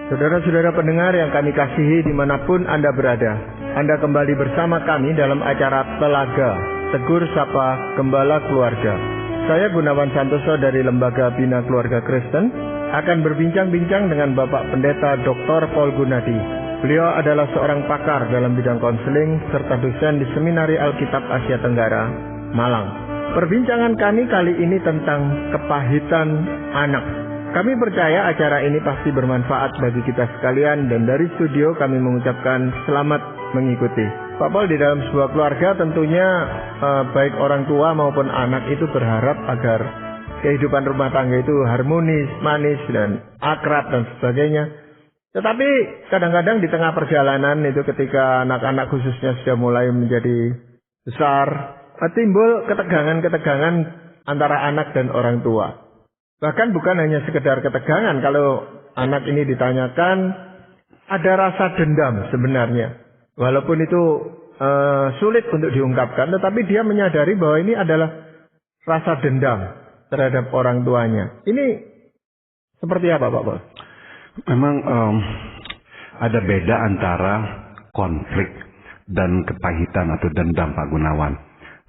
Saudara-saudara pendengar yang kami kasihi dimanapun Anda berada, Anda kembali bersama kami dalam acara Telaga, Tegur Sapa Gembala Keluarga. Saya Gunawan Santoso dari Lembaga Bina Keluarga Kristen akan berbincang-bincang dengan Bapak Pendeta Dr. Paul Gunadi. Beliau adalah seorang pakar dalam bidang konseling serta dosen di Seminari Alkitab Asia Tenggara, Malang. Perbincangan kami kali ini tentang kepahitan anak. Kami percaya acara ini pasti bermanfaat bagi kita sekalian dan dari studio kami mengucapkan selamat mengikuti. Pak Paul, di dalam sebuah keluarga tentunya baik orang tua maupun anak itu berharap agar kehidupan rumah tangga itu harmonis, manis dan akrab dan sebagainya. Tetapi kadang-kadang di tengah perjalanan itu ketika anak-anak khususnya sudah mulai menjadi besar, timbul ketegangan-ketegangan antara anak dan orang tua. Bahkan bukan hanya sekedar ketegangan, kalau anak ini ditanyakan, ada rasa dendam sebenarnya. Walaupun itu sulit untuk diungkapkan, tetapi dia menyadari bahwa ini adalah rasa dendam terhadap orang tuanya. Ini seperti apa, Pak Paul? Memang ada beda antara konflik dan kepahitan atau dendam, Pak Gunawan.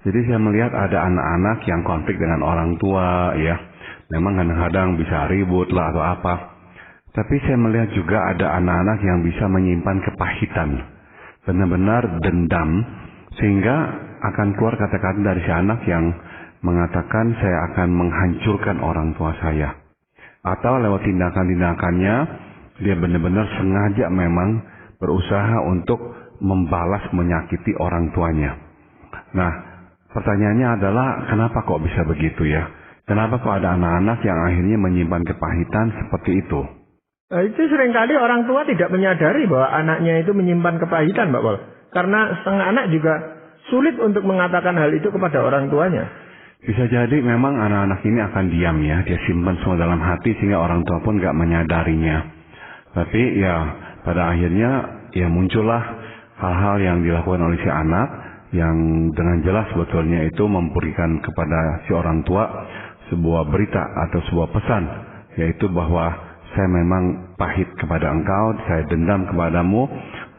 Jadi saya melihat ada anak-anak yang konflik dengan orang tua, ya. Memang kadang-kadang bisa ribut lah atau apa. Tapi saya melihat juga ada anak-anak yang bisa menyimpan kepahitan. Benar-benar dendam. Sehingga akan keluar kata-kata dari si anak yang mengatakan saya akan menghancurkan orang tua saya. Atau lewat tindakan-tindakannya dia benar-benar sengaja memang berusaha untuk membalas menyakiti orang tuanya. Nah, pertanyaannya adalah kenapa kok bisa begitu ya? Kenapa kok ada anak-anak yang akhirnya menyimpan kepahitan seperti itu? Itu seringkali orang tua tidak menyadari bahwa anaknya itu menyimpan kepahitan, Pak Paul. Karena setengah anak juga sulit untuk mengatakan hal itu kepada orang tuanya. Bisa jadi memang anak-anak ini akan diam ya. Dia simpan semua dalam hati sehingga orang tua pun gak menyadarinya. Tapi ya pada akhirnya ya muncullah hal-hal yang dilakukan oleh si anak yang dengan jelas sebetulnya itu memberikan kepada si orang tua sebuah berita atau sebuah pesan, yaitu bahwa saya memang pahit kepada engkau, saya dendam kepadamu,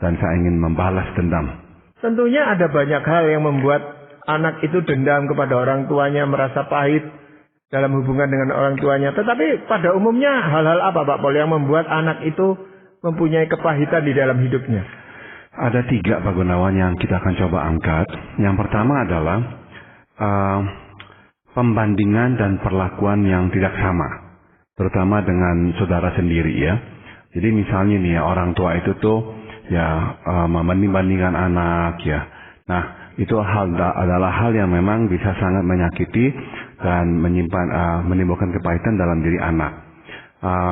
dan saya ingin membalas dendam. Tentunya ada banyak hal yang membuat anak itu dendam kepada orang tuanya, merasa pahit dalam hubungan dengan orang tuanya. Tetapi pada umumnya hal-hal apa, Pak Paul, yang membuat anak itu mempunyai kepahitan di dalam hidupnya? Ada 3, Pak Gunawan, yang kita akan coba angkat. Yang pertama adalah pembandingan dan perlakuan yang tidak sama, terutama dengan saudara sendiri ya. Jadi misalnya nih ya, orang tua itu tuh ya membanding-bandingkan anak ya. Nah, itu adalah hal yang memang bisa sangat menyakiti dan menimbulkan kepahitan dalam diri anak.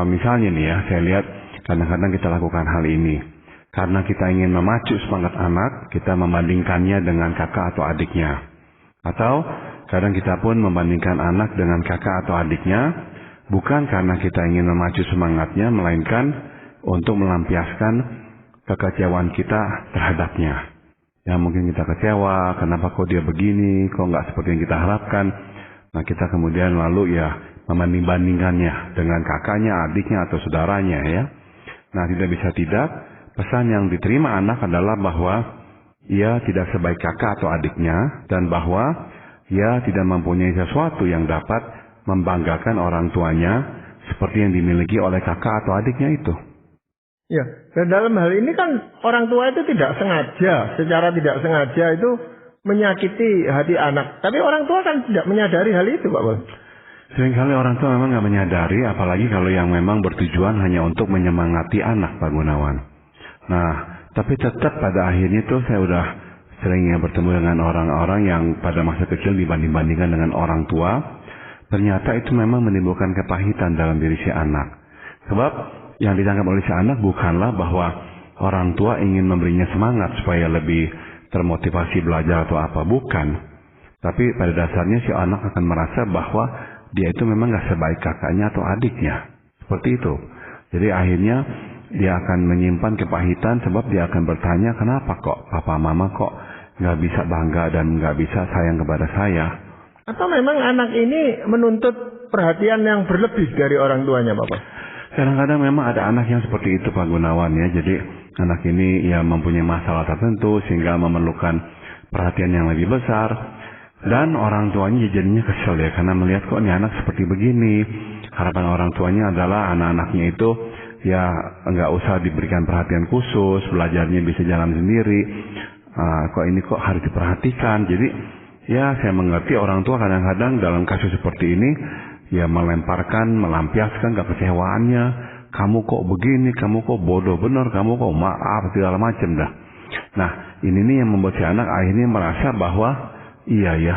Misalnya nih ya, saya lihat kadang-kadang kita lakukan hal ini. Karena kita ingin memacu semangat anak, kita membandingkannya dengan kakak atau adiknya. Atau kadang kita pun membandingkan anak dengan kakak atau adiknya, bukan karena kita ingin memacu semangatnya, melainkan untuk melampiaskan kekecewaan kita terhadapnya. Ya mungkin kita kecewa, kenapa kok dia begini, kok nggak seperti yang kita harapkan. Nah kita kemudian lalu ya membanding-bandingkannya dengan kakaknya, adiknya atau saudaranya ya. Nah tidak bisa tidak, pesan yang diterima anak adalah bahwa ia tidak sebaik kakak atau adiknya, dan bahwa ia tidak mempunyai sesuatu yang dapat membanggakan orang tuanya seperti yang dimiliki oleh kakak atau adiknya itu. Ya, dan dalam hal ini kan orang tua itu tidak sengaja, secara tidak sengaja itu menyakiti hati anak. Tapi orang tua kan tidak menyadari hal itu, Pak Paul. Seringkali orang tua memang nggak menyadari, apalagi kalau yang memang bertujuan hanya untuk menyemangati anak, Pak Gunawan. Nah, tapi tetap pada akhirnya tuh saya udah seringnya bertemu dengan orang-orang yang pada masa kecil dibanding-bandingkan dengan orang tua. Ternyata itu memang menimbulkan kepahitan dalam diri si anak. Sebab yang ditangkap oleh si anak bukanlah bahwa orang tua ingin memberinya semangat supaya lebih termotivasi belajar atau apa, bukan. Tapi pada dasarnya si anak akan merasa bahwa dia itu memang gak sebaik kakaknya atau adiknya. Seperti itu. Jadi akhirnya dia akan menyimpan kepahitan sebab dia akan bertanya, kenapa kok papa mama kok gak bisa bangga dan gak bisa sayang kepada saya. Atau memang anak ini menuntut perhatian yang berlebih dari orang tuanya, Bapak? Kadang-kadang memang ada anak yang seperti itu Pak Gunawan ya. Jadi anak ini ya mempunyai masalah tertentu sehingga memerlukan perhatian yang lebih besar. Dan orang tuanya jadinya kesel ya karena melihat kok ini anak seperti begini. Harapan orang tuanya adalah anak-anaknya itu ya nggak usah diberikan perhatian khusus, belajarnya bisa jalan sendiri. Kok ini kok harus diperhatikan. Jadi ya saya mengerti orang tua kadang-kadang dalam kasus seperti ini ya melemparkan, melampiaskan kekecewaannya. Kamu kok begini, kamu kok bodoh bener, kamu kok maaf, segala macam dah. Nah ini nih yang membuat si anak akhirnya merasa bahwa iya ya,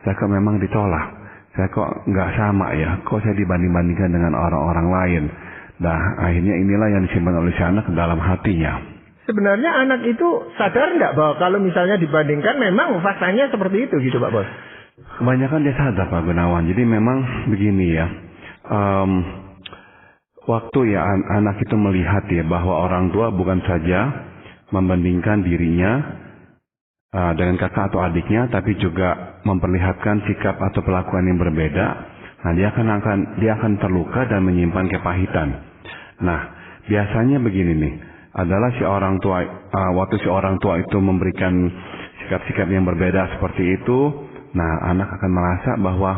saya kok memang ditolak. Saya kok nggak sama ya, kok saya dibanding-bandingkan dengan orang-orang lain. Nah akhirnya inilah yang disimpan oleh si anak dalam hatinya. Sebenarnya anak itu sadar nggak bahwa kalau misalnya dibandingkan memang faktanya seperti itu gitu Pak Bos? Kebanyakan dia sadar Pak Gunawan. Jadi memang begini ya, waktu ya anak itu melihat ya bahwa orang tua bukan saja membandingkan dirinya dengan kakak atau adiknya, tapi juga memperlihatkan sikap atau perlakuan yang berbeda. Nah dia akan terluka dan menyimpan kepahitan. Nah biasanya begini nih, adalah si orang tua waktu si orang tua itu memberikan sikap-sikap yang berbeda seperti itu, nah anak akan merasa bahwa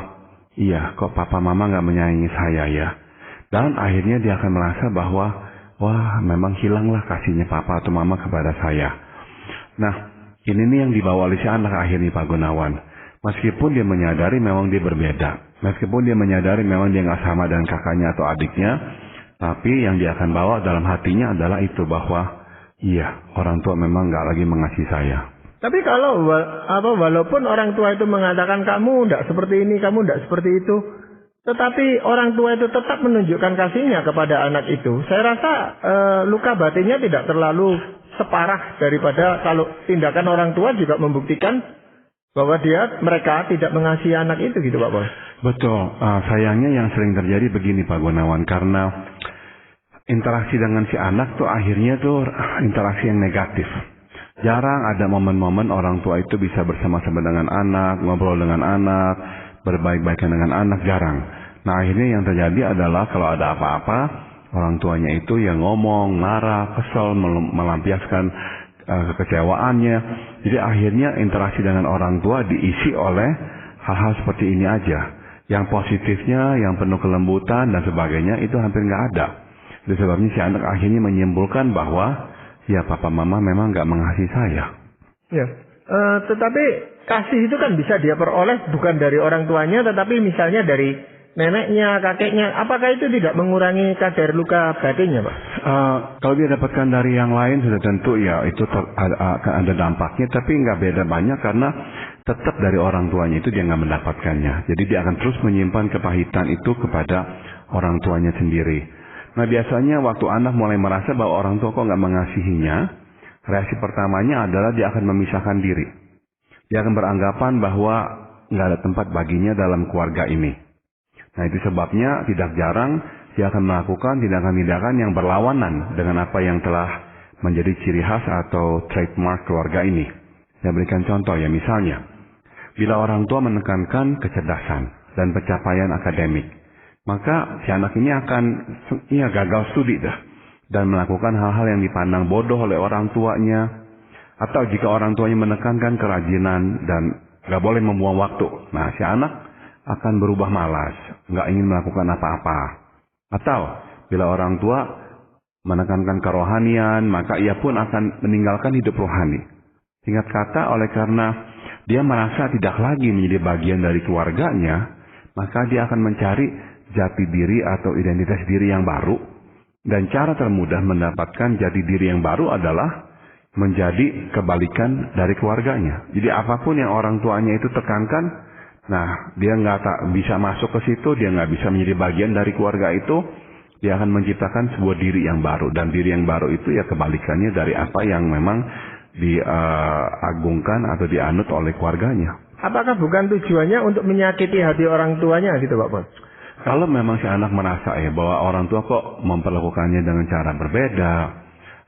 iya kok papa mama nggak menyayangi saya ya, dan akhirnya dia akan merasa bahwa wah memang hilanglah kasihnya papa atau mama kepada saya. Nah ini nih yang dibawa oleh si anak akhirnya Pak Gunawan. Meskipun dia menyadari memang dia berbeda, meskipun dia menyadari memang dia nggak sama dengan kakaknya atau adiknya, tapi yang dia akan bawa dalam hatinya adalah itu bahwa iya orang tua memang nggak lagi mengasihi saya. Tapi kalau walaupun orang tua itu mengatakan kamu tidak seperti ini, kamu tidak seperti itu, tetapi orang tua itu tetap menunjukkan kasihnya kepada anak itu, saya rasa luka batinnya tidak terlalu separah daripada kalau tindakan orang tua juga membuktikan bahwa mereka tidak mengasihi anak itu gitu Pak Bos. Betul, sayangnya yang sering terjadi begini Pak Gunawan, karena interaksi dengan si anak tuh akhirnya tuh interaksi yang negatif. Jarang ada momen-momen orang tua itu bisa bersama-sama dengan anak, ngobrol dengan anak, berbaik-baikan dengan anak, jarang. Nah akhirnya yang terjadi adalah kalau ada apa-apa, orang tuanya itu yang ngomong, marah, kesel, melampiaskan kekecewaannya. Jadi akhirnya interaksi dengan orang tua diisi oleh hal-hal seperti ini aja. Yang positifnya, yang penuh kelembutan dan sebagainya itu hampir nggak ada. Itu sebabnya si anak akhirnya menyimpulkan bahwa ya papa mama memang nggak mengasihi saya. Ya, tetapi kasih itu kan bisa dia peroleh bukan dari orang tuanya, tetapi misalnya dari neneknya, kakeknya. Apakah itu tidak mengurangi kadar luka batinnya, Pak? Kalau dia dapatkan dari yang lain sudah tentu ya itu akan ada dampaknya, tapi nggak beda banyak karena tetap dari orang tuanya itu dia nggak mendapatkannya. Jadi dia akan terus menyimpan kepahitan itu kepada orang tuanya sendiri. Nah biasanya waktu anak mulai merasa bahwa orang tua kok nggak mengasihinya, reaksi pertamanya adalah dia akan memisahkan diri. Dia akan beranggapan bahwa nggak ada tempat baginya dalam keluarga ini. Nah itu sebabnya tidak jarang dia akan melakukan tindakan-tindakan yang berlawanan dengan apa yang telah menjadi ciri khas atau trademark keluarga ini. Saya berikan contoh ya, misalnya, bila orang tua menekankan kecerdasan dan pencapaian akademik, maka si anak ini akan gagal studi dan melakukan hal-hal yang dipandang bodoh oleh orang tuanya. Atau jika orang tuanya menekankan kerajinan dan gak boleh membuang waktu, nah si anak akan berubah malas, nggak ingin melakukan apa-apa. Atau bila orang tua menekankan kerohanian, maka ia pun akan meninggalkan hidup rohani. Singkat kata, oleh karena dia merasa tidak lagi menjadi bagian dari keluarganya, maka dia akan mencari jati diri atau identitas diri yang baru. Dan cara termudah mendapatkan jati diri yang baru adalah menjadi kebalikan dari keluarganya. Jadi apapun yang orang tuanya itu tekankan, nah, dia nggak bisa masuk ke situ, dia nggak bisa menjadi bagian dari keluarga itu, dia akan menciptakan sebuah diri yang baru. Dan diri yang baru itu ya kebalikannya dari apa yang memang diagungkan atau dianut oleh keluarganya. Apakah bukan tujuannya untuk menyakiti hati orang tuanya gitu Pak Bos? Kalau memang si anak merasa bahwa orang tua kok memperlakukannya dengan cara berbeda,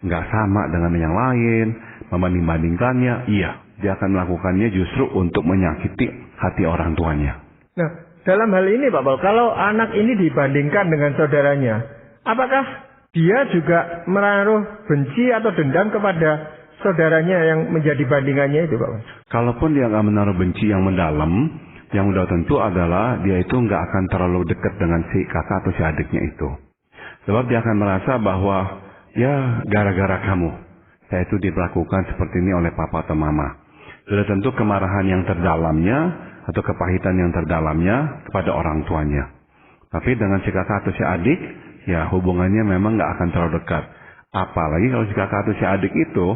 nggak sama dengan yang lain, membanding-bandingkannya, iya. Dia akan melakukannya justru untuk menyakiti hati orang tuanya. Nah, dalam hal ini Pak Paul, kalau anak ini dibandingkan dengan saudaranya, apakah dia juga menaruh benci atau dendam kepada saudaranya yang menjadi bandingannya itu, Pak? Kalaupun dia nggak menaruh benci yang mendalam, yang udah tentu adalah dia itu nggak akan terlalu dekat dengan si kakak atau si adiknya itu. Sebab dia akan merasa bahwa ya gara-gara kamu, saya itu diperlakukan seperti ini oleh papa atau mama. Sudah tentu kemarahan yang terdalamnya atau kepahitan yang terdalamnya kepada orang tuanya. Tapi dengan si kakak atau si adik, ya hubungannya memang nggak akan terlalu dekat. Apalagi kalau si kakak atau si adik itu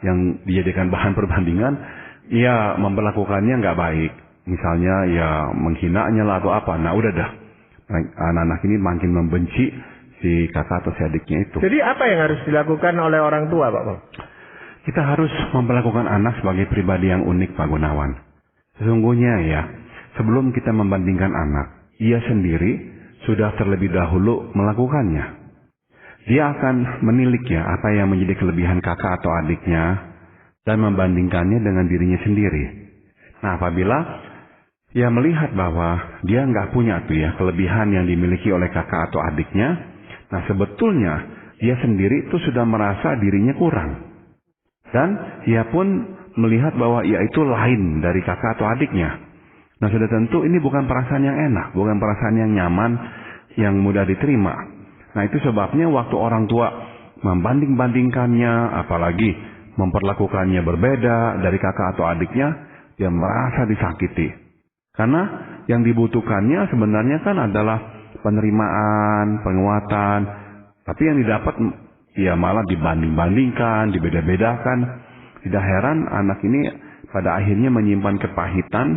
yang dijadikan bahan perbandingan, ya memperlakukannya nggak baik. Misalnya ya menghinanya lah atau apa. Nah udah dah, anak-anak ini makin membenci si kakak atau si adiknya itu. Jadi apa yang harus dilakukan oleh orang tua, Pak? Kita harus memperlakukan anak sebagai pribadi yang unik, Pak Gunawan. Sesungguhnya ya, sebelum kita membandingkan anak, ia sendiri sudah terlebih dahulu melakukannya. Dia akan menilik ya apa yang menjadi kelebihan kakak atau adiknya dan membandingkannya dengan dirinya sendiri. Nah, apabila ia melihat bahwa dia nggak punya tuh ya kelebihan yang dimiliki oleh kakak atau adiknya, nah sebetulnya dia sendiri itu sudah merasa dirinya kurang. Dan ia pun melihat bahwa ia itu lain dari kakak atau adiknya. Nah sudah tentu ini bukan perasaan yang enak, bukan perasaan yang nyaman, yang mudah diterima. Nah itu sebabnya waktu orang tua membanding-bandingkannya, apalagi memperlakukannya berbeda dari kakak atau adiknya, dia merasa disakiti. Karena yang dibutuhkannya sebenarnya kan adalah penerimaan, penguatan. Tapi yang didapat ya malah dibanding-bandingkan, dibeda-bedakan. Tidak heran anak ini pada akhirnya menyimpan kepahitan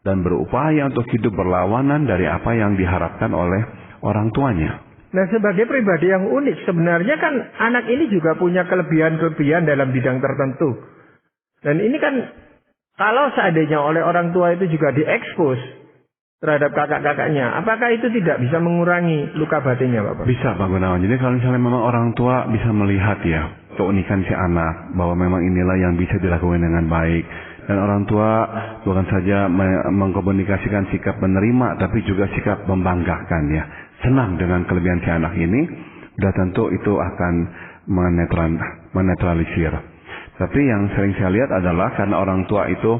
dan berupaya untuk hidup berlawanan dari apa yang diharapkan oleh orang tuanya. Nah, sebagai pribadi yang unik, sebenarnya kan anak ini juga punya kelebihan-kelebihan dalam bidang tertentu. Dan ini kan kalau seandainya oleh orang tua itu juga diekspos terhadap kakak-kakaknya, apakah itu tidak bisa mengurangi luka batinnya, Bapak? Bisa, Pak Gunawan. Jadi kalau misalnya memang orang tua bisa melihat ya keunikan si anak, bahwa memang inilah yang bisa dilakukan dengan baik. Dan orang tua bukan saja mengkomunikasikan sikap menerima, tapi juga sikap membanggakan ya. Senang dengan kelebihan si anak ini, sudah tentu itu akan menetralisir. Tapi yang sering saya lihat adalah karena orang tua itu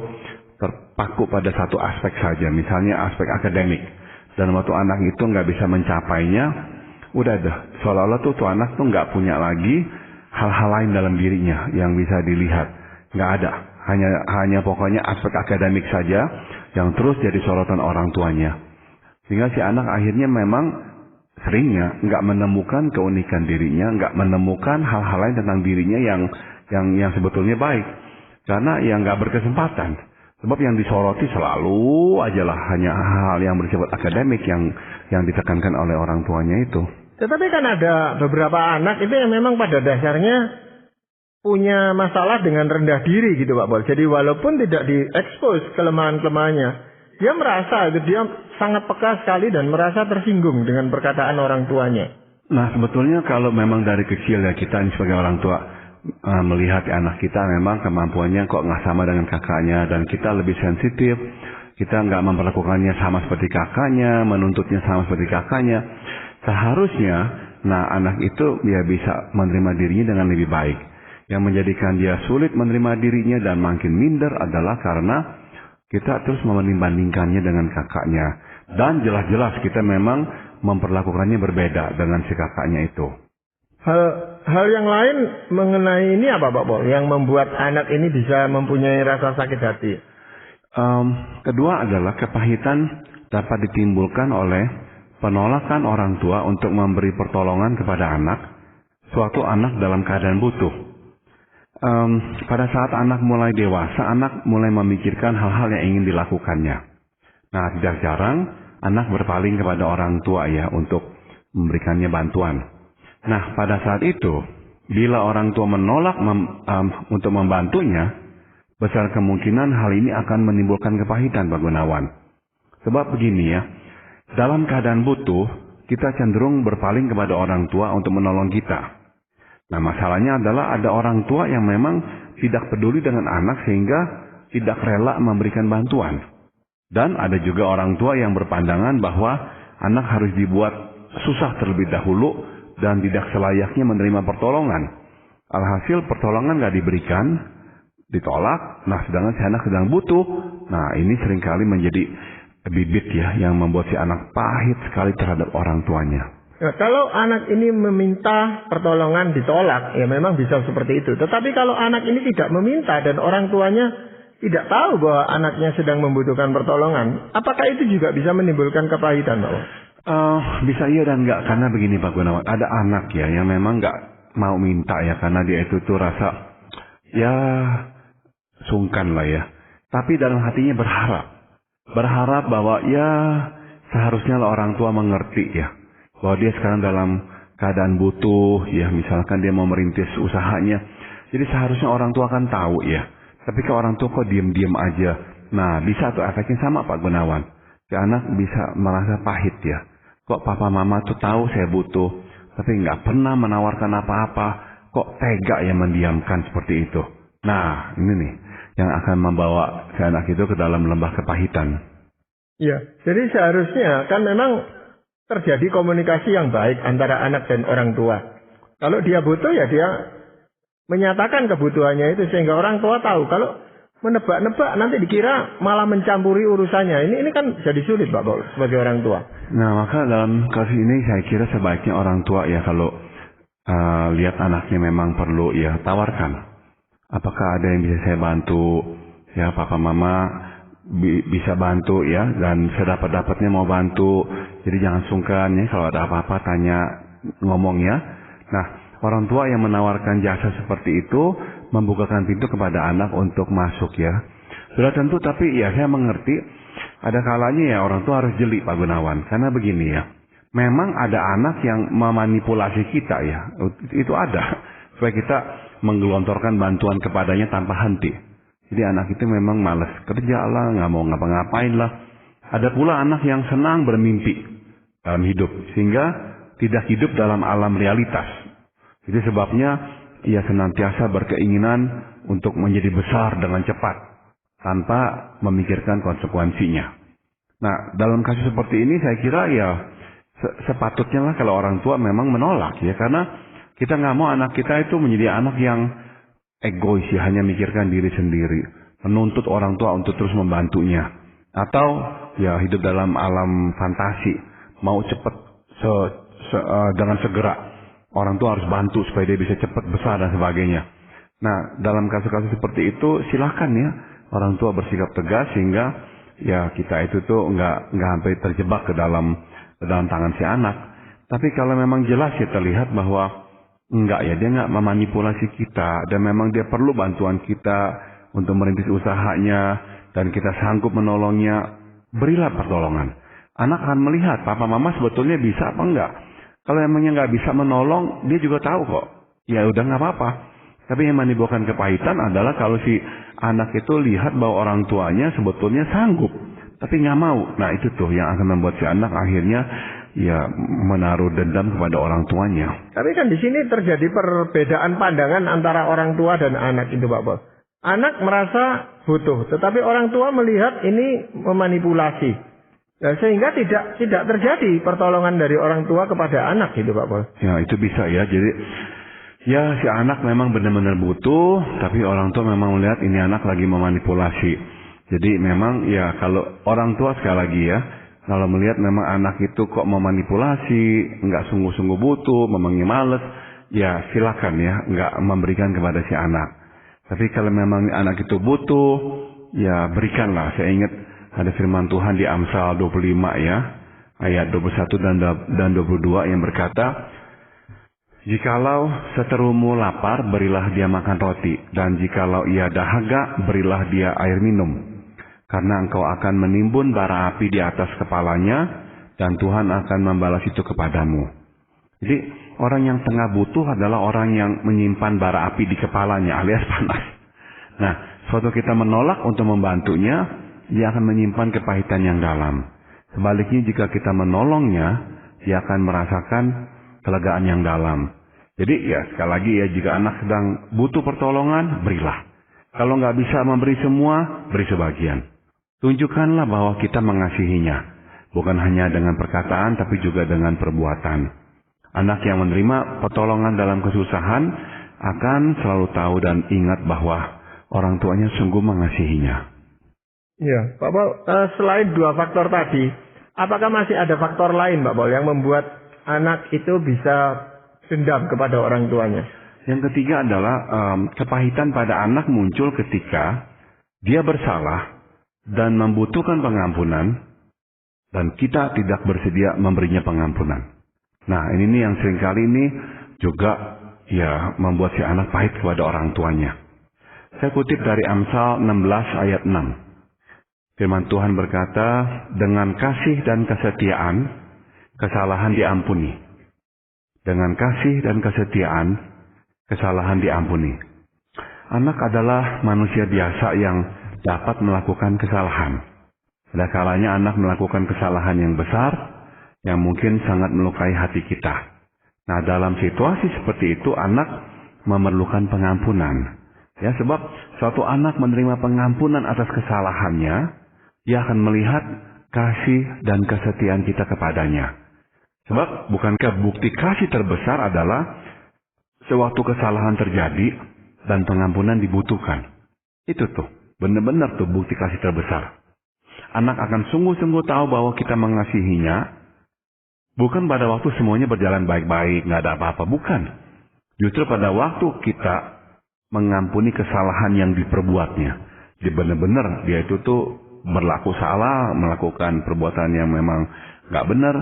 terpaku pada satu aspek saja, misalnya aspek akademik. Dan waktu anak itu nggak bisa mencapainya, udah deh, seolah-olah tuh anak tuh nggak punya lagi hal-hal lain dalam dirinya yang bisa dilihat. Nggak ada, hanya pokoknya aspek akademik saja yang terus jadi sorotan orang tuanya. Sehingga si anak akhirnya memang seringnya nggak menemukan keunikan dirinya, nggak menemukan hal-hal lain tentang dirinya yang sebetulnya baik. Karena yang nggak berkesempatan. Sebab yang disoroti selalu aja lah hanya hal-hal yang bersifat akademik yang ditekankan oleh orang tuanya itu. Tetapi kan ada beberapa anak itu yang memang pada dasarnya punya masalah dengan rendah diri gitu, Pak Pol. Jadi walaupun tidak diekspos kelemahan-kelemahannya, dia merasa dia sangat peka sekali dan merasa tersinggung dengan perkataan orang tuanya. Nah sebetulnya kalau memang dari kecil ya kita ini sebagai orang tua melihat anak kita memang kemampuannya kok nggak sama dengan kakaknya dan kita lebih sensitif, kita nggak memperlakukannya sama seperti kakaknya, menuntutnya sama seperti kakaknya. Seharusnya, nah anak itu dia bisa menerima dirinya dengan lebih baik. Yang menjadikan dia sulit menerima dirinya dan makin minder adalah karena kita terus membanding-bandingkannya dengan kakaknya. Dan jelas-jelas kita memang memperlakukannya berbeda dengan si kakaknya itu. Hal yang lain mengenai ini apa, Pak Pol? Yang membuat anak ini bisa mempunyai rasa sakit hati? Kedua adalah kepahitan dapat ditimbulkan oleh penolakan orang tua untuk memberi pertolongan kepada anak, suatu anak dalam keadaan butuh. Pada saat anak mulai dewasa, anak mulai memikirkan hal-hal yang ingin dilakukannya. Nah, tidak jarang anak berpaling kepada orang tua ya untuk memberikannya bantuan. Nah, pada saat itu, bila orang tua menolak untuk membantunya, besar kemungkinan hal ini akan menimbulkan kepahitan, Pak Gunawan. Sebab begini ya, dalam keadaan butuh, kita cenderung berpaling kepada orang tua untuk menolong kita. Nah, masalahnya adalah ada orang tua yang memang tidak peduli dengan anak sehingga tidak rela memberikan bantuan. Dan ada juga orang tua yang berpandangan bahwa anak harus dibuat susah terlebih dahulu, dan tidak selayaknya menerima pertolongan. Alhasil pertolongan nggak diberikan, ditolak. Nah, sedangkan si anak sedang butuh. Nah, ini seringkali menjadi bibit ya yang membuat si anak pahit sekali terhadap orang tuanya. Nah, kalau anak ini meminta pertolongan ditolak, ya memang bisa seperti itu. Tetapi kalau anak ini tidak meminta dan orang tuanya tidak tahu bahwa anaknya sedang membutuhkan pertolongan, apakah itu juga bisa menimbulkan kepahitan, Pak? Bisa iya dan enggak, karena begini Pak Gunawan, ada anak ya yang memang enggak mau minta ya, karena dia itu tuh rasa ya sungkan lah ya. Tapi dalam hatinya berharap bahwa ya seharusnya orang tua mengerti ya, bahwa dia sekarang dalam keadaan butuh ya, misalkan dia mau merintis usahanya. Jadi seharusnya orang tua kan tahu ya. Tapi kalau orang tua kok diem-diem aja. Nah, bisa tuh efeknya sama Pak Gunawan. Si anak bisa merasa pahit ya. Kok papa mama tuh tahu saya butuh, tapi nggak pernah menawarkan apa-apa. Kok tega ya mendiamkan seperti itu. Nah, ini nih yang akan membawa si anak itu ke dalam lembah kepahitan. Iya, jadi seharusnya kan memang terjadi komunikasi yang baik antara anak dan orang tua. Kalau dia butuh ya dia menyatakan kebutuhannya itu sehingga orang tua tahu. Kalau menebak-nebak nanti dikira malah mencampuri urusannya. Ini kan jadi sulit Pak sebagai orang tua. Nah, maka dalam kasus ini saya kira sebaiknya orang tua ya kalau lihat anaknya memang perlu ya tawarkan. Apakah ada yang bisa saya bantu? Ya, papa mama bisa bantu ya, dan sedapat-dapatnya mau bantu. Jadi jangan sungkan ya, kalau ada apa-apa tanya, ngomong ya. Nah, orang tua yang menawarkan jasa seperti itu membukakan pintu kepada anak untuk masuk ya. Sudah tentu, tapi ya saya mengerti ada kalanya ya orang tua harus jeli Pak Gunawan. Karena begini ya, memang ada anak yang memanipulasi kita ya. Itu ada. Supaya kita menggelontorkan bantuan kepadanya tanpa henti. Jadi anak itu memang malas kerja lah, nggak mau ngapa-ngapain lah. Ada pula anak yang senang bermimpi dalam hidup, sehingga tidak hidup dalam alam realitas. Jadi sebabnya ia senantiasa berkeinginan untuk menjadi besar dengan cepat, tanpa memikirkan konsekuensinya. Nah, dalam kasus seperti ini saya kira ya sepatutnya lah kalau orang tua memang menolak ya, karena kita nggak mau anak kita itu menjadi anak yang egois ya, hanya mikirkan diri sendiri, menuntut orang tua untuk terus membantunya, atau ya hidup dalam alam fantasi, mau cepat dengan segera orang tua harus bantu supaya dia bisa cepat besar dan sebagainya. Nah, dalam kasus-kasus seperti itu silakan ya orang tua bersikap tegas sehingga ya kita itu tuh nggak sampai terjebak ke dalam tangan si anak. Tapi kalau memang jelas ya terlihat bahwa enggak ya, dia enggak memanipulasi kita dan memang dia perlu bantuan kita untuk merintis usahanya dan kita sanggup menolongnya, berilah pertolongan. Anak akan melihat papa mama sebetulnya bisa apa enggak. Kalau emangnya enggak bisa menolong, dia juga tahu kok. Ya udah enggak apa-apa. Tapi yang menimbulkan kepahitan adalah kalau si anak itu lihat bahwa orang tuanya sebetulnya sanggup, tapi enggak mau. Nah, itu tuh yang akan membuat si anak akhirnya ya menaruh dendam kepada orang tuanya. Tapi kan di sini terjadi perbedaan pandangan antara orang tua dan anak itu Pak Bos. Anak merasa butuh, tetapi orang tua melihat ini memanipulasi. Nah, sehingga tidak terjadi pertolongan dari orang tua kepada anak gitu Pak Bos. Ya, itu bisa ya. Jadi ya si anak memang benar-benar butuh, tapi orang tua memang melihat ini anak lagi memanipulasi. Jadi memang ya kalau orang tua sekali lagi ya, kalau melihat memang anak itu kok memanipulasi, nggak sungguh-sungguh butuh, memangnya males, ya silakan ya, nggak memberikan kepada si anak. Tapi kalau memang anak itu butuh, ya berikanlah. Saya ingat ada firman Tuhan di Amsal 25 ya, ayat 21 dan 22 yang berkata, jikalau seterumu lapar, berilah dia makan roti, dan jikalau ia dahaga, berilah dia air minum. Karena engkau akan menimbun bara api di atas kepalanya, dan Tuhan akan membalas itu kepadamu. Jadi orang yang tengah butuh adalah orang yang menyimpan bara api di kepalanya alias panas. Nah, suatu kita menolak untuk membantunya, dia akan menyimpan kepahitan yang dalam. Sebaliknya jika kita menolongnya, dia akan merasakan kelegaan yang dalam. Jadi ya sekali lagi ya, jika anak sedang butuh pertolongan, berilah. Kalau nggak bisa memberi semua, beri sebagian. Tunjukkanlah bahwa kita mengasihinya, bukan hanya dengan perkataan, tapi juga dengan perbuatan. Anak yang menerima pertolongan dalam kesusahan akan selalu tahu dan ingat bahwa orang tuanya sungguh mengasihinya. Ya, Pak Paul, selain dua faktor tadi, apakah masih ada faktor lain, Pak Paul, yang membuat anak itu bisa dendam kepada orang tuanya? Yang ketiga adalah kepahitan pada anak muncul ketika dia bersalah dan membutuhkan pengampunan, dan kita tidak bersedia memberinya pengampunan. Nah, ini nih yang seringkali ini juga ya membuat si anak pahit kepada orang tuanya. Saya kutip dari Amsal 16 ayat 6. Firman Tuhan berkata, dengan kasih dan kesetiaan, kesalahan diampuni. Dengan kasih dan kesetiaan, kesalahan diampuni. Anak adalah manusia biasa yang dapat melakukan kesalahan. Ada kalanya anak melakukan kesalahan yang besar, yang mungkin sangat melukai hati kita. Nah, dalam situasi seperti itu, anak memerlukan pengampunan. Ya, sebab suatu anak menerima pengampunan atas kesalahannya, dia akan melihat kasih dan kesetiaan kita kepadanya. Sebab bukankah bukti kasih terbesar adalah sewaktu kesalahan terjadi dan pengampunan dibutuhkan. Itu tuh, benar-benar tuh bukti kasih terbesar. Anak akan sungguh-sungguh tahu bahwa kita mengasihinya, bukan pada waktu semuanya berjalan baik-baik, nggak ada apa-apa, bukan. Justru pada waktu kita mengampuni kesalahan yang diperbuatnya. Jadi benar-benar dia itu tuh berlaku salah, melakukan perbuatan yang memang nggak benar.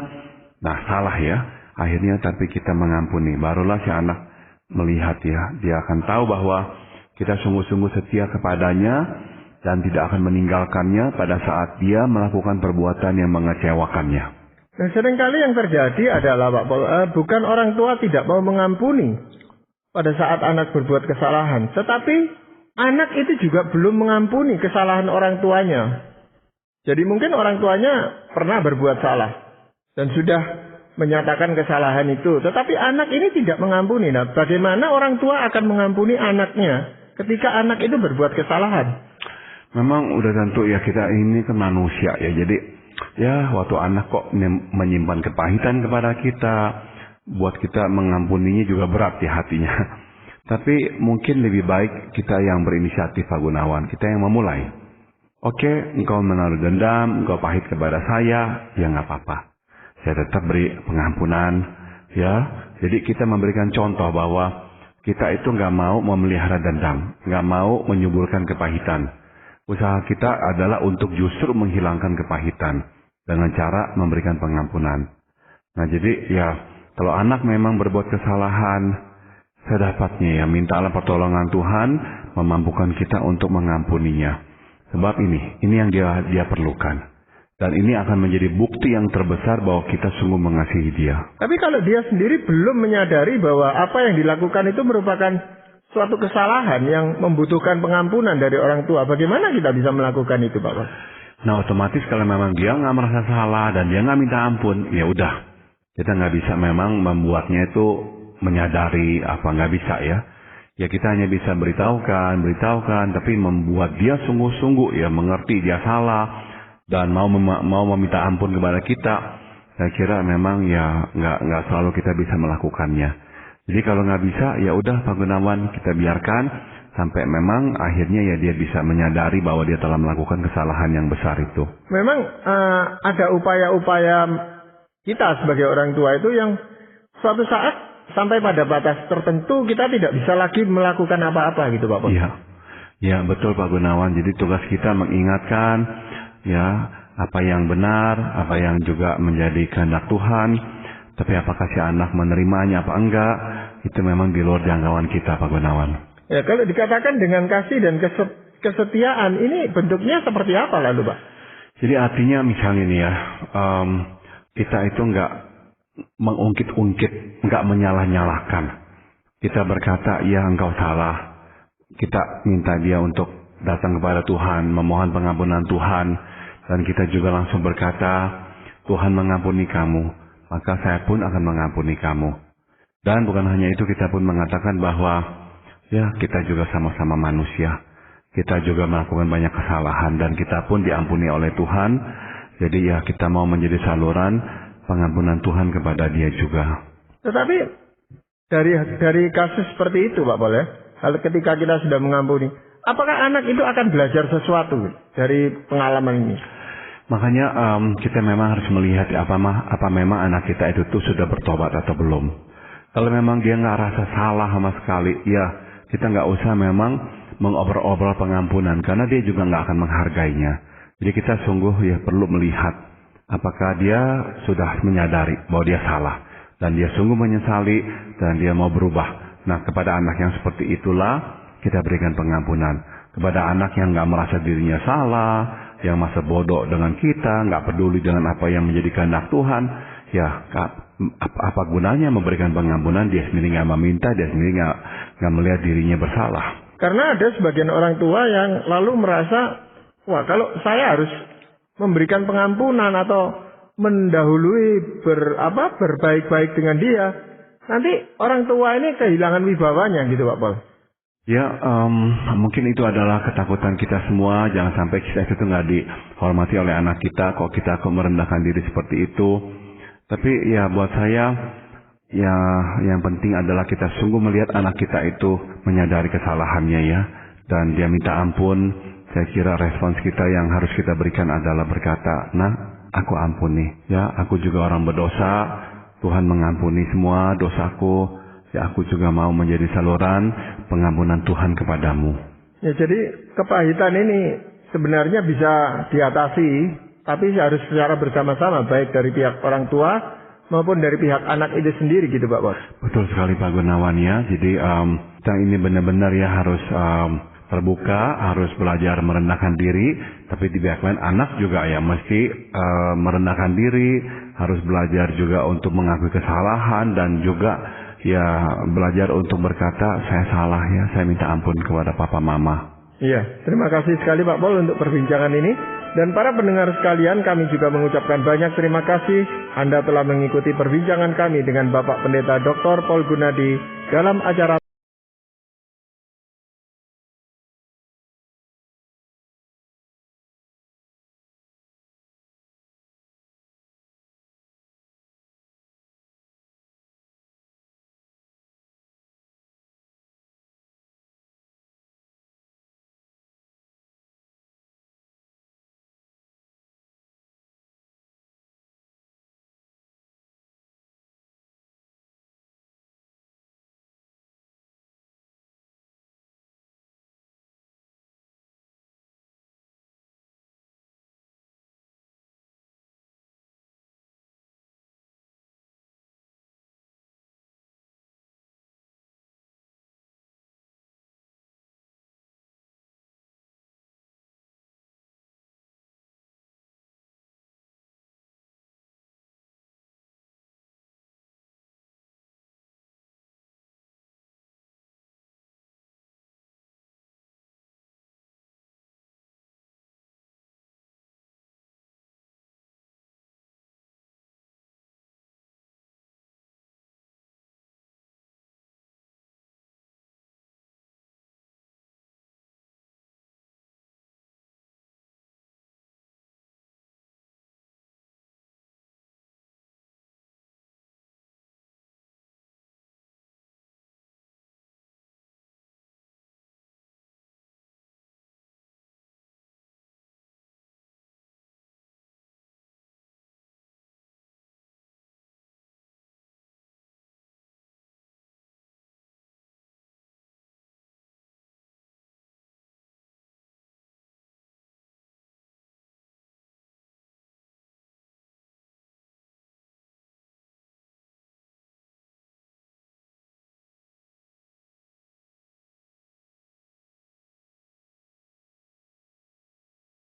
Nah, salah ya. Akhirnya tapi kita mengampuni. Barulah si anak melihat ya, dia akan tahu bahwa kita sungguh-sungguh setia kepadanya dan tidak akan meninggalkannya pada saat dia melakukan perbuatan yang mengecewakannya. Nah, seringkali yang terjadi adalah Pak Paul, bukan orang tua tidak mau mengampuni pada saat anak berbuat kesalahan, tetapi anak itu juga belum mengampuni kesalahan orang tuanya. Jadi mungkin orang tuanya pernah berbuat salah dan sudah menyatakan kesalahan itu, tetapi anak ini tidak mengampuni. Nah, bagaimana orang tua akan mengampuni anaknya ketika anak itu berbuat kesalahan? Memang udah tentu ya, kita ini kan manusia ya. Jadi ya waktu anak kok menyimpan kepahitan kepada kita, buat kita mengampuninya juga berat ya hatinya. Tapi mungkin lebih baik kita yang berinisiatif, Pak Gunawan. Kita yang memulai. Oke, engkau menaruh dendam, engkau pahit kepada saya, ya nggak apa-apa. Saya tetap beri pengampunan, ya. Jadi kita memberikan contoh bahwa kita itu nggak mau memelihara dendam, nggak mau menyuburkan kepahitan. Usaha kita adalah untuk justru menghilangkan kepahitan dengan cara memberikan pengampunan. Nah, jadi ya kalau anak memang berbuat kesalahan, sedapatnya ya mintalah pertolongan Tuhan memampukan kita untuk mengampuninya. Sebab ini yang dia perlukan. Dan ini akan menjadi bukti yang terbesar bahwa kita sungguh mengasihi dia. Tapi kalau dia sendiri belum menyadari bahwa apa yang dilakukan itu merupakan suatu kesalahan yang membutuhkan pengampunan dari orang tua, bagaimana kita bisa melakukan itu, Pak? Nah, otomatis kalau memang dia nggak merasa salah dan dia nggak minta ampun, ya udah. Kita nggak bisa memang membuatnya itu menyadari apa, nggak bisa ya. Ya kita hanya bisa beritahukan, tapi membuat dia sungguh-sungguh ya mengerti dia salah dan mau meminta ampun kepada kita. Saya kira memang ya nggak selalu kita bisa melakukannya. Jadi kalau nggak bisa, ya udah Pak Gunawan, kita biarkan sampai memang akhirnya ya dia bisa menyadari bahwa dia telah melakukan kesalahan yang besar itu. Memang ada upaya-upaya kita sebagai orang tua itu yang suatu saat sampai pada batas tertentu kita tidak bisa lagi melakukan apa-apa gitu, Pak. Iya, betul Pak Gunawan. Jadi tugas kita mengingatkan ya apa yang benar, apa yang juga menjadi kehendak Tuhan. Tapi apakah si anak menerimanya apa enggak, itu memang di luar jangkauan kita, Pak Gunawan. Ya, kalau dikatakan dengan kasih dan kesetiaan, ini bentuknya seperti apa lalu, Pak? Jadi artinya misalnya nih ya, kita itu enggak mengungkit-ungkit, enggak menyalah-nyalahkan. Kita berkata, ya engkau salah. Kita minta dia untuk datang kepada Tuhan, memohon pengampunan Tuhan. Dan kita juga langsung berkata, Tuhan mengampuni kamu, maka saya pun akan mengampuni kamu. Dan bukan hanya itu, kita pun mengatakan bahwa ya kita juga sama-sama manusia. Kita juga melakukan banyak kesalahan dan kita pun diampuni oleh Tuhan. Jadi ya kita mau menjadi saluran pengampunan Tuhan kepada dia juga. Tetapi dari kasus seperti itu Pak Paul ya, ketika kita sudah mengampuni, apakah anak itu akan belajar sesuatu dari pengalaman ini? Makanya kita memang harus melihat apa memang anak kita itu tuh sudah bertobat atau belum. Kalau memang dia nggak rasa salah sama sekali, ya kita nggak usah memang mengobrol-obrol pengampunan, karena dia juga nggak akan menghargainya. Jadi kita sungguh ya perlu melihat apakah dia sudah menyadari bahwa dia salah dan dia sungguh menyesali dan dia mau berubah. Nah, kepada anak yang seperti itulah kita berikan pengampunan. Kepada anak yang nggak merasa dirinya salah, yang masa bodoh dengan kita, nggak peduli dengan apa yang menjadi kehendak Tuhan, ya apa gunanya memberikan pengampunan? Dia sendiri nggak meminta, dia sendiri nggak melihat dirinya bersalah. Karena ada sebagian orang tua yang lalu merasa, wah kalau saya harus memberikan pengampunan atau mendahului berbaik-baik dengan dia, nanti orang tua ini kehilangan wibawanya gitu Pak Paul. Ya, mungkin itu adalah ketakutan kita semua. Jangan sampai kita itu nggak dihormati oleh anak kita. Kok kita merendahkan diri seperti itu. Tapi ya buat saya, ya yang penting adalah kita sungguh melihat anak kita itu menyadari kesalahannya ya. Dan dia minta ampun. Saya kira respons kita yang harus kita berikan adalah berkata, nah aku ampuni. Ya, aku juga orang berdosa. Tuhan mengampuni semua dosaku. Ya, aku juga mau menjadi saluran pengampunan Tuhan kepadamu. Ya, jadi kepahitan ini sebenarnya bisa diatasi, tapi harus secara bersama-sama, baik dari pihak orang tua maupun dari pihak anak itu sendiri gitu Pak Bos. Betul sekali Pak Gunawan ya. Jadi kita ini benar-benar ya harus terbuka, harus belajar merendahkan diri. Tapi di pihak lain anak juga ya mesti merendahkan diri, harus belajar juga untuk mengakui kesalahan dan juga ya belajar untuk berkata saya salah ya, saya minta ampun kepada papa mama. Iya, terima kasih sekali Pak Paul untuk perbincangan ini. Dan para pendengar sekalian, kami juga mengucapkan banyak terima kasih Anda telah mengikuti perbincangan kami dengan Bapak Pendeta Dr. Paul Gunadi dalam acara